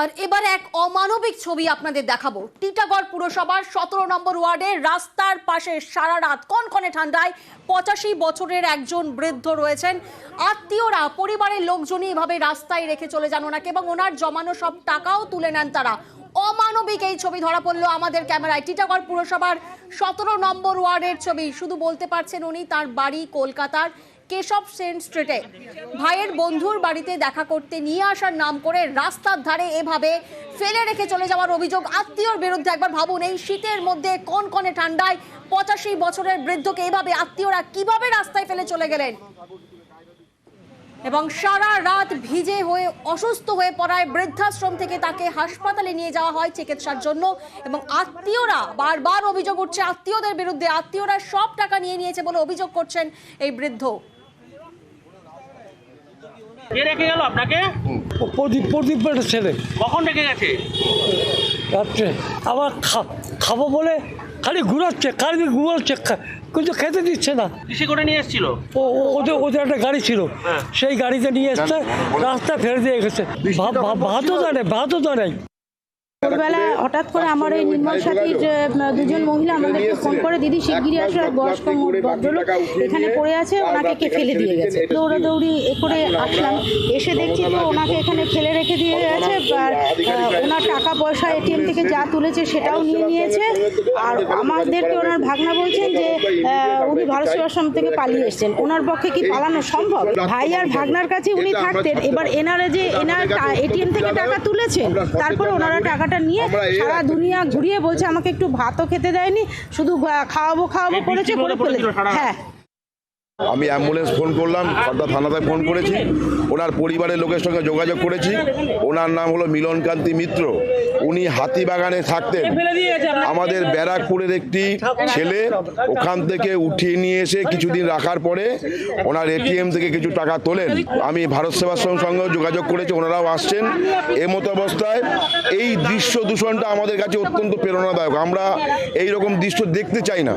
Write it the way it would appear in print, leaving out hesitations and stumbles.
আর এবার এক অমানবিক ছবি আপনাদের দেখাবো। টিটাগড় পুরসভার 17 নম্বর ওয়ার্ডে রাস্তার পাশে সারা রাত কনকনে ঠান্ডায় 85 বছরের একজন বৃদ্ধ রয়েছেন। আত্মীয়রা, পরিবারের লোকজনই এভাবে রাস্তায় রেখে চলে যান ওনাকে এবং ওনার জমানো সব টাকাও তুলে নেন তারা। অমানবিক এই ছবি ধরা পড়লো আমাদের ক্যামেরায়। টিটাগড় পুরসভার 17 নম্বর ওয়ার্ডের ছবি। শুধু বলতে পারছেন উনি তার বাড়ি কলকাতার কেশব সেন স্ট্রিটে। ভাইয়ের বন্ধুর বাড়িতে দেখা করতে নিয়ে আসার নাম করে রাস্তার ধারে এভাবে ফেলে রেখে চলে যাওয়ার অভিযোগ আত্মীয়র বিরুদ্ধে। একবার ভাবুন, এই শীতের মধ্যে কনকনে ঠান্ডায় 85 বছরের বৃদ্ধকে এভাবে আত্মীয়রা কিভাবে রাস্তায় ফেলে চলে গেলেন এবং সারা রাত ভিজে হয়ে অসুস্থ হয়ে পড়ায় বৃদ্ধাশ্রম থেকে তাকে হাসপাতালে নিয়ে যাওয়া হয় চিকিৎসার জন্য। এবং আত্মীয়রা বারবার অভিযোগ উঠছে আত্মীয়দের বিরুদ্ধে, আত্মীয়রা সব টাকা নিয়ে নিয়েছে বলে অভিযোগ করছেন এই বৃদ্ধ। কে রেখে গেল আপনাকে? প্রদীপ ছেলে। কখন রেখে গেছে? রাত্রে আবার খাবো বলে খালি ঘুরাচ্ছে, কিন্তু খেতে দিচ্ছে না। কিসে করে নিয়ে এসেছিল? ওদের একটা গাড়ি ছিল, হ্যাঁ। সেই গাড়িতে নিয়ে এসছে, রাস্তা ফেলে দিয়ে গেছে। ভাতও দেয়। ভোরবেলা হঠাৎ করে আমার এই নির্মল সাথীর দুজন মহিলা আমাদেরকে ফোন করে, দিদি শিগগিরই আসো, এক বয়স্ক ভদ্রলোক এখানে পড়ে আছে, ওনাকে কে ফেলে দিয়ে গেছে। দৌড়াদৌড়ি করে আসলাম, এসে দেখছি তো ওনাকে এখানে ফেলে রেখে দিয়ে গেছে। আর ওনার টাকা পয়সা এটিএম থেকে যা তুলেছে সেটাও নিয়ে নিয়েছে। আর আমাদেরকে ওনার ভাগনা বলছেন যে উনি ভারত সেবাশ্রম থেকে পালিয়ে এসেছেন, ওনার পক্ষে কি পালানো সম্ভব? ভাই আর ভাগনার কাছে উনি থাকতেন, এবার এনারা যে এনার এটিএম থেকে টাকা তুলেছেন, তারপরে ওনারা টাকাটা নিয়ে সারা দুনিয়া ঘুরিয়ে বলছে আমাকে একটু ভাতও খেতে দেয়নি, শুধু খাওয়াবো করেছে, করে ফেলেছে। হ্যাঁ, আমি অ্যাম্বুলেন্স ফোন করলাম, খড়দা থানাতে ফোন করেছি, ওনার পরিবারের লোকের সঙ্গে যোগাযোগ করেছি। ওনার নাম হলো মিলনকান্তি মিত্র। উনি হাতিবাগানে থাকতেন। আমাদের ব্যারাকপুরের একটি ছেলে ওখান থেকে উঠিয়ে নিয়ে এসে কিছুদিন রাখার পরে ওনার এটিএম থেকে কিছু টাকা তোলেন। আমি ভারত সেবাশ্রম সঙ্গে যোগাযোগ করেছি, ওনারাও আসছেন। এমতো অবস্থায় এই দৃশ্য দূষণটা আমাদের কাছে অত্যন্ত প্রেরণাদায়ক। আমরা এই রকম দৃশ্য দেখতে চাই না।